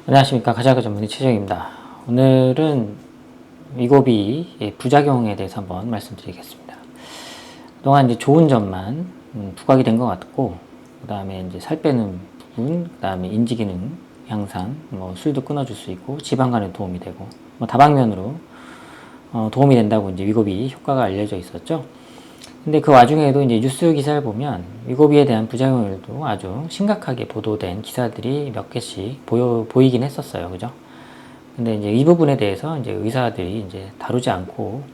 안녕하십니까. 가자그 전문의 최정입니다. 오늘은 위고비의 부작용에 대해서 한번 말씀드리겠습니다. 그동안 이제 좋은 점만 부각이 된 것 같고, 그 다음에 이제 살 빼는 부분, 그 다음에 인지 기능 향상, 술도 끊어줄 수 있고, 지방간에 도움이 되고, 다방면으로 도움이 된다고 이제 위고비 효과가 알려져 있었죠. 근데 그 와중에도 이제 뉴스 기사를 보면 위고비에 대한 부작용들도 아주 심각하게 보도된 기사들이 몇 개씩 보이긴 했었어요. 그죠? 근데 이제 이 부분에 대해서 이제 의사들이 이제 다루지 않고,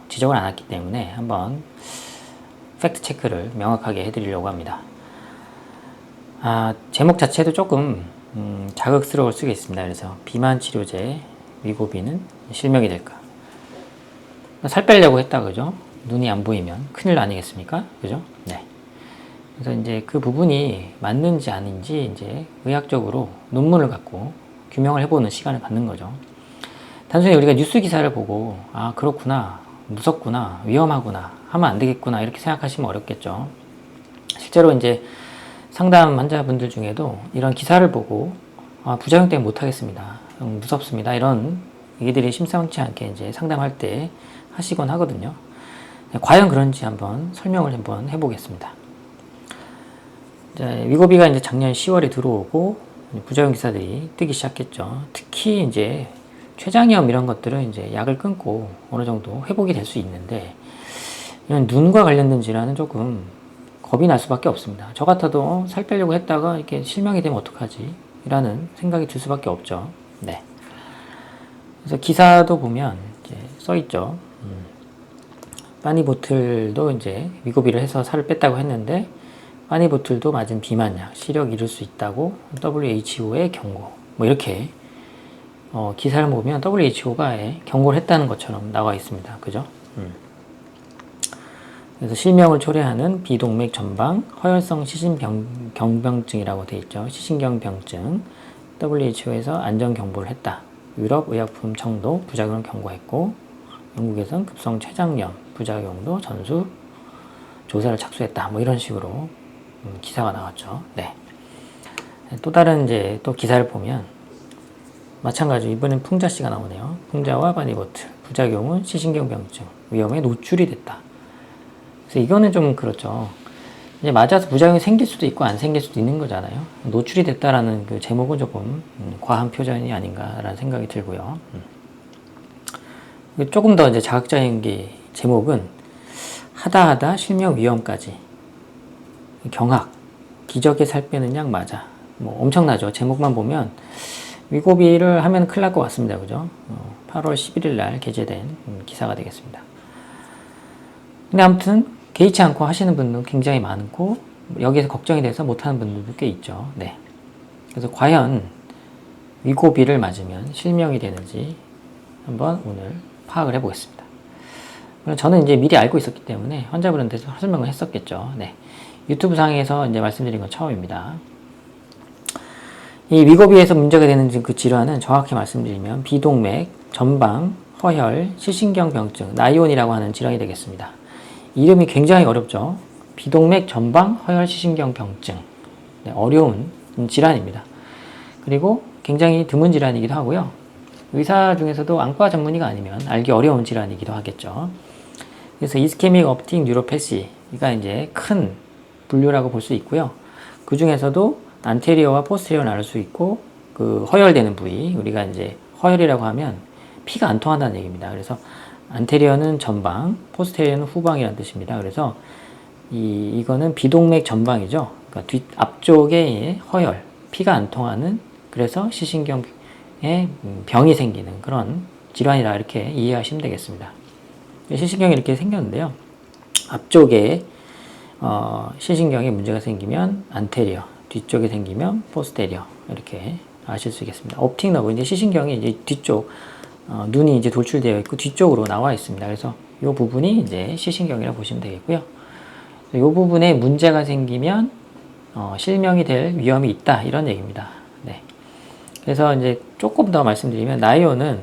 지적을 안 했기 때문에 한번 팩트 체크를 명확하게 해드리려고 합니다. 제목 자체도 조금, 자극스러울 수가 있습니다. 그래서 비만 치료제 위고비는 실명이 될까? 살 빼려고 했다, 그죠? 눈이 안 보이면 큰일 아니겠습니까? 그죠? 네. 그래서 이제 그 부분이 맞는지 아닌지 이제 의학적으로 논문을 갖고 규명을 해보는 시간을 갖는 거죠. 단순히 우리가 뉴스 기사를 보고, 그렇구나, 무섭구나, 위험하구나, 하면 안 되겠구나, 이렇게 생각하시면 어렵겠죠. 실제로 이제 상담 환자분들 중에도 이런 기사를 보고, 부작용 때문에 못하겠습니다, 무섭습니다, 이런 얘기들이 심상치 않게 이제 상담할 때 하시곤 하거든요. 과연 그런지 한번 설명을 한번 해보겠습니다. 위고비가 이제 작년 10월에 들어오고 부작용 기사들이 뜨기 시작했죠. 특히 이제 췌장염 이런 것들은 이제 약을 끊고 어느 정도 회복이 될 수 있는데, 이런 눈과 관련된 질환은 조금 겁이 날 수밖에 없습니다. 저 같아도 살 빼려고 했다가 이렇게 실명이 되면 어떡하지? 라는 생각이 들 수밖에 없죠. 네. 그래서 기사도 보면 이제 써 있죠. 빠니보틀도 이제 위고비를 해서 살을 뺐다고 했는데, 빠니보틀도 맞은 비만약, 시력 잃을 수 있다고 WHO의 경고, 이렇게 기사를 보면 WHO가 경고를 했다는 것처럼 나와 있습니다. 그죠? 그래서 실명을 초래하는 비동맥 전방 허혈성 시신경병증이라고 되어 있죠. 시신경병증, WHO에서 안전 경보를 했다. 유럽의약품 청도 부작용을 경고했고, 영국에선 급성 췌장염 부작용도 전수 조사를 착수했다. 이런 식으로 기사가 나왔죠. 네. 또 다른 이제 또 기사를 보면 마찬가지로 이번엔 풍자씨가 나오네요. 풍자와 바니보틀 부작용은 시신경병증 위험에 노출이 됐다. 그래서 이거는 좀 그렇죠. 이제 맞아서 부작용이 생길 수도 있고 안 생길 수도 있는 거잖아요. 노출이 됐다라는 그 제목은 조금 과한 표현이 아닌가라는 생각이 들고요. 조금 더 이제 자극적인 게 제목은 하다 실명 위험까지 경악 기적의 살 빼는 약 맞아. 엄청나죠. 제목만 보면 위고비를 하면 큰일 날 것 같습니다. 그죠? 8월 11일 날 게재된 기사가 되겠습니다. 근데 아무튼 개의치 않고 하시는 분들은 굉장히 많고, 여기에서 걱정이 돼서 못하는 분들도 꽤 있죠. 네. 그래서 과연 위고비를 맞으면 실명이 되는지 한번 오늘 파악을 해보겠습니다. 저는 이제 미리 알고 있었기 때문에 환자분한테서 설명을 했었겠죠. 네. 유튜브 상에서 이제 말씀드린 건 처음입니다. 이 위고비에서 문제가 되는 그 질환은 정확히 말씀드리면 비동맥, 전방, 허혈, 시신경병증, 나이온이라고 하는 질환이 되겠습니다. 이름이 굉장히 어렵죠. 비동맥, 전방, 허혈, 시신경병증. 네, 어려운 질환입니다. 그리고 굉장히 드문 질환이기도 하고요. 의사 중에서도 안과 전문의가 아니면 알기 어려운 질환이기도 하겠죠. 그래서 이스케믹 옵틱 뉴로패시가 이제 큰 분류라고 볼 수 있고요. 그 중에서도 안테리어와 포스테리어 나눌 수 있고, 그 허혈되는 부위, 우리가 이제 허혈이라고 하면 피가 안 통한다는 얘기입니다. 그래서 안테리어는 전방, 포스테리어는 후방이라는 뜻입니다. 그래서 이거는 비동맥 전방이죠. 그러니까 앞쪽에 허혈, 피가 안 통하는, 그래서 시신경에 병이 생기는 그런 질환이라 이렇게 이해하시면 되겠습니다. 시신경이 이렇게 생겼는데요. 앞쪽에 시신경에 문제가 생기면 안테리어, 뒤쪽에 생기면 포스테리어, 이렇게 아실 수 있겠습니다. 옵틱 너브, 이제 시신경이 이제 뒤쪽, 눈이 이제 돌출되어 있고 뒤쪽으로 나와 있습니다. 그래서 이 부분이 이제 시신경이라고 보시면 되겠고요. 이 부분에 문제가 생기면 실명이 될 위험이 있다, 이런 얘기입니다. 네. 그래서 이제 조금 더 말씀드리면, 나이온은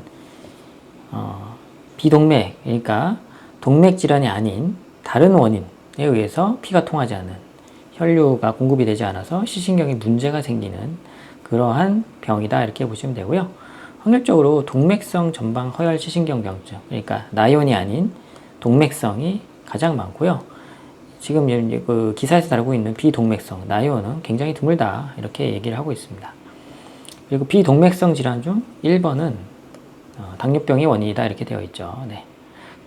비동맥, 그러니까 동맥 질환이 아닌 다른 원인에 의해서 피가 통하지 않은, 혈류가 공급이 되지 않아서 시신경에 문제가 생기는 그러한 병이다 이렇게 보시면 되고요. 확률적으로 동맥성 전방 허혈 시신경병증, 그러니까 나이온이 아닌 동맥성이 가장 많고요. 지금 그 기사에서 다루고 있는 비동맥성 나이온은 굉장히 드물다 이렇게 얘기를 하고 있습니다. 그리고 비동맥성 질환 중 1번은 당뇨병이 원인이다 이렇게 되어 있죠. 네.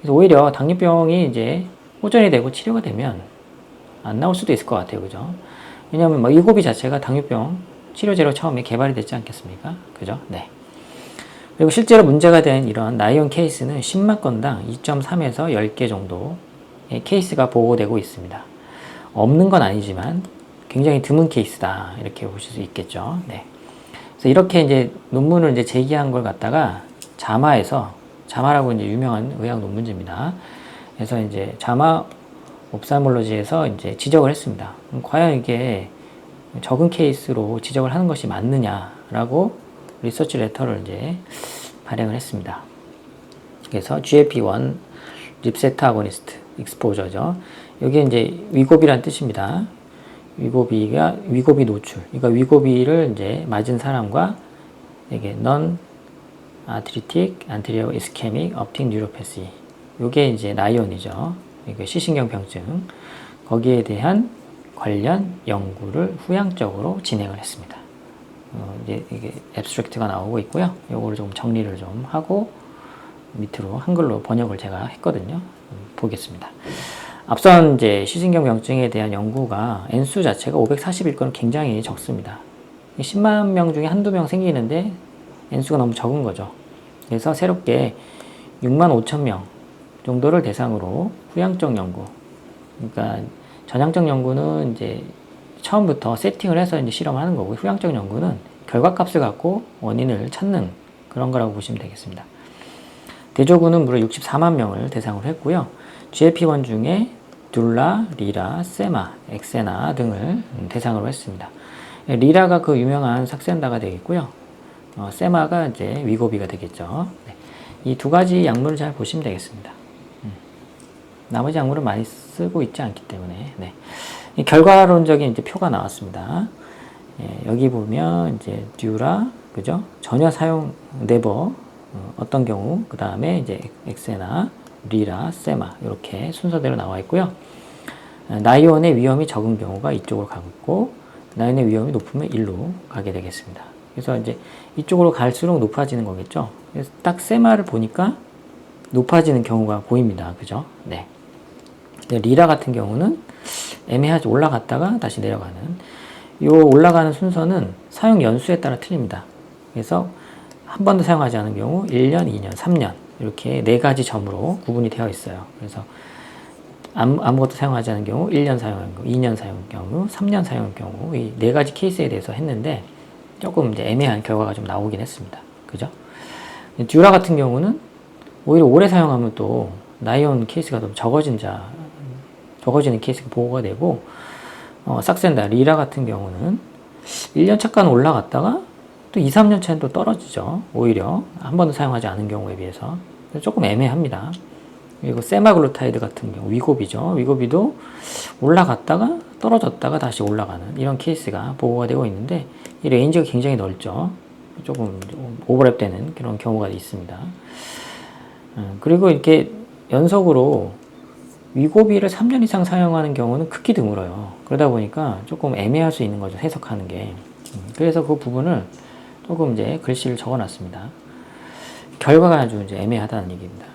그래서 오히려 당뇨병이 이제 호전이 되고 치료가 되면 안 나올 수도 있을 것 같아요. 그죠? 왜냐하면 뭐 위고비 자체가 당뇨병 치료제로 처음에 개발이 됐지 않겠습니까? 그죠? 네. 그리고 실제로 문제가 된 이런 나이온 케이스는 10만 건당 2.3에서 10개 정도의 케이스가 보고되고 있습니다. 없는 건 아니지만 굉장히 드문 케이스다 이렇게 보실 수 있겠죠. 네. 그래서 이렇게 이제 논문을 이제 제기한 걸 갖다가 자마라고 이제 유명한 의학 논문집니다. 그래서 이제 자마 옵살몰로지에서 이제 지적을 했습니다. 과연 이게 적은 케이스로 지적을 하는 것이 맞느냐라고 리서치 레터를 이제 발행을 했습니다. 그래서 GLP-1 리셉터 아고니스트 익스포저죠. 이게 이제 위고비란 뜻입니다. 위고비 노출. 그러니까 위고비를 이제 맞은 사람과 이게 non arthritic anterior ischemic optic neuropathy. 이게 이제 나이온이죠. 이게 시신경 병증. 거기에 대한 관련 연구를 후양적으로 진행을 했습니다. 이제 이게 앱스트랙트가 나오고 있고요. 요거를 좀 정리를 좀 하고 밑으로 한글로 번역을 제가 했거든요. 보겠습니다. 앞선 이제 시신경 병증에 대한 연구가 N수 자체가 541건은 굉장히 적습니다. 10만 명 중에 한두 명 생기는데 N수가 너무 적은 거죠. 그래서 새롭게 6만 5천 명 정도를 대상으로 후양적 연구, 그러니까 전향적 연구는 이제 처음부터 세팅을 해서 이제 실험하는 거고, 후양적 연구는 결과값을 갖고 원인을 찾는 그런 거라고 보시면 되겠습니다. 대조군은 무려 64만 명을 대상으로 했고요. GLP-1 중에 듈라, 리라, 세마, 엑세나 등을 대상으로 했습니다. 리라가 그 유명한 삭센다가 되겠고요. 세마가 이제 위고비가 되겠죠. 네. 이 두 가지 약물을 잘 보시면 되겠습니다. 나머지 약물은 많이 쓰고 있지 않기 때문에. 네. 이 결과론적인 이제 표가 나왔습니다. 예, 여기 보면 이제 듀라, 그죠? 전혀 사용 네버, 어떤 경우, 그 다음에 이제 엑세나, 리라, 세마 이렇게 순서대로 나와 있고요. 나이온의 위험이 적은 경우가 이쪽으로 가고 있고, 나이온의 위험이 높으면 일로 가게 되겠습니다. 그래서 이제 이쪽으로 갈수록 높아지는 거겠죠. 그래서 딱 세마를 보니까 높아지는 경우가 보입니다. 그죠? 네. 리라 같은 경우는 애매하게 올라갔다가 다시 내려가는, 이 올라가는 순서는 사용 연수에 따라 틀립니다. 그래서 한 번도 사용하지 않은 경우 1년, 2년, 3년 이렇게 네 가지 점으로 구분이 되어 있어요. 그래서 아무것도 사용하지 않은 경우 1년 사용한 경우, 2년 사용한 경우, 3년 사용한 경우, 이 네 가지 케이스에 대해서 했는데 조금 이제 애매한 결과가 좀 나오긴 했습니다. 그죠? 듀라 같은 경우는 오히려 오래 사용하면 또 나이온 케이스가 좀 적어지는 케이스가 보고가 되고, 삭센다, 리라 같은 경우는 1년 차까지는 올라갔다가 또 2, 3년 차는 또 떨어지죠. 오히려 한 번도 사용하지 않은 경우에 비해서. 조금 애매합니다. 그리고 세마글루타이드 같은 경우, 위고비죠. 위고비도 올라갔다가 떨어졌다가 다시 올라가는 이런 케이스가 보고가 되고 있는데, 이 레인지가 굉장히 넓죠. 조금 오버랩되는 그런 경우가 있습니다. 그리고 이렇게 연속으로 위고비를 3년 이상 사용하는 경우는 극히 드물어요. 그러다 보니까 조금 애매할 수 있는 거죠, 해석하는 게. 그래서 그 부분을 조금 이제 글씨를 적어 놨습니다. 결과가 아주 이제 애매하다는 얘기입니다.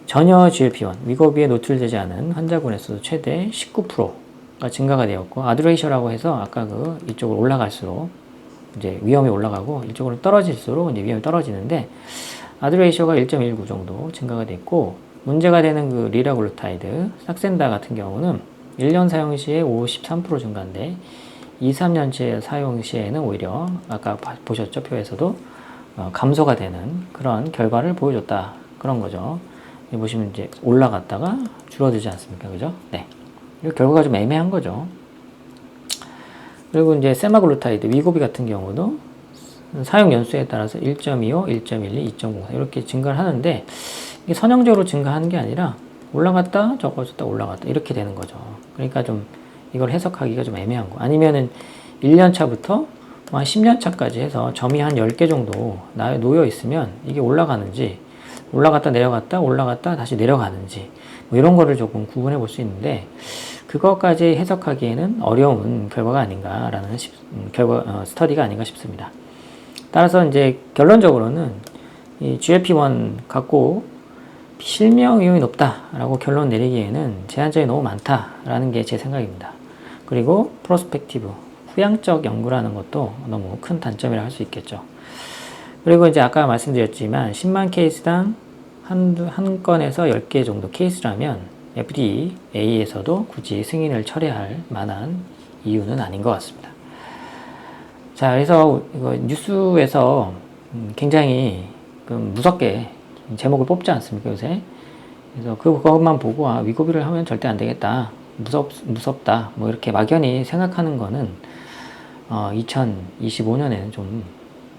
전혀 GLP-1, 위고비에 노출되지 않은 환자군에서도 최대 19%가 증가가 되었고, 아드레이셔라고 해서 아까 이쪽으로 올라갈수록 이제 위험이 올라가고, 이쪽으로 떨어질수록 이제 위험이 떨어지는데, 아드레이셔가 1.19 정도 증가가 됐고, 문제가 되는 그 리라글루타이드, 삭센다 같은 경우는 1년 사용 시에 53% 증가인데 2, 3년째 사용 시에는 오히려 아까 보셨죠? 표에서도 감소가 되는 그런 결과를 보여줬다. 그런 거죠. 여기 보시면 이제 올라갔다가 줄어들지 않습니까? 그죠? 네. 이 결과가 좀 애매한 거죠. 그리고 이제 세마글루타이드, 위고비 같은 경우도 사용 연수에 따라서 1.25, 1.12, 2.04 이렇게 증가를 하는데, 이게 선형적으로 증가하는 게 아니라 올라갔다 적어졌다 올라갔다 이렇게 되는 거죠. 그러니까 좀 이걸 해석하기가 좀 애매한 거. 아니면은 1년 차부터 한 10년 차까지 해서 점이 한 10개 정도 놓여 있으면 이게 올라가는지, 올라갔다 내려갔다 올라갔다 다시 내려가는지 뭐 이런 거를 조금 구분해 볼 수 있는데, 그것까지 해석하기에는 어려운 결과가 아닌가라는 스터디가 아닌가 싶습니다. 따라서 이제 결론적으로는 이 GLP-1 갖고 실명 위험이 높다라고 결론 내리기에는 제한점이 너무 많다라는 게 제 생각입니다. 그리고 프로스펙티브, 후향적 연구라는 것도 너무 큰 단점이라 할 수 있겠죠. 그리고 이제 아까 말씀드렸지만 10만 케이스당 한 건에서 10개 정도 케이스라면 FDA에서도 굳이 승인을 철회할 만한 이유는 아닌 것 같습니다. 자, 그래서 이거 뉴스에서 굉장히 무섭게 제목을 뽑지 않습니까, 요새? 그래서 그것만 보고, 위고비를 하면 절대 안 되겠다. 무섭다. 뭐 이렇게 막연히 생각하는 거는, 2025년에는 좀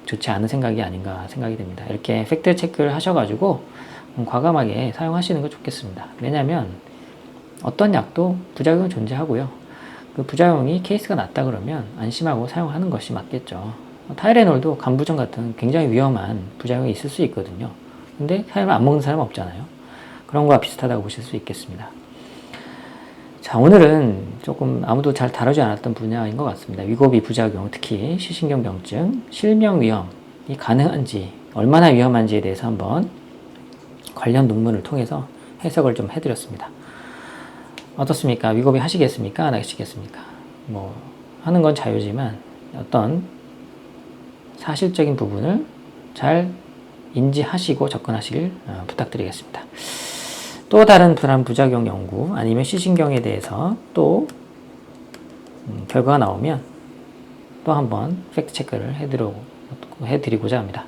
좋지 않은 생각이 아닌가 생각이 됩니다. 이렇게 팩트 체크를 하셔가지고, 과감하게 사용하시는 거 좋겠습니다. 왜냐면, 어떤 약도 부작용이 존재하고요. 그 부작용이 케이스가 낮다 그러면 안심하고 사용하는 것이 맞겠죠. 타이레놀도 간부종 같은 굉장히 위험한 부작용이 있을 수 있거든요. 근데 타이레놀 안 먹는 사람은 없잖아요. 그런 거와 비슷하다고 보실 수 있겠습니다. 자, 오늘은 조금 아무도 잘 다루지 않았던 분야인 것 같습니다. 위고비 부작용, 특히 시신경병증, 실명 위험이 가능한지, 얼마나 위험한지에 대해서 한번 관련 논문을 통해서 해석을 좀 해드렸습니다. 어떻습니까? 위고비 하시겠습니까? 안 하시겠습니까? 뭐 하는 건 자유지만 어떤 사실적인 부분을 잘 인지하시고 접근하시길 부탁드리겠습니다. 또 다른 불안 부작용 연구 아니면 시신경에 대해서 또 결과가 나오면 또 한번 팩트 체크를 해드리고자 합니다.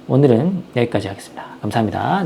오늘은 여기까지 하겠습니다. 감사합니다. 네.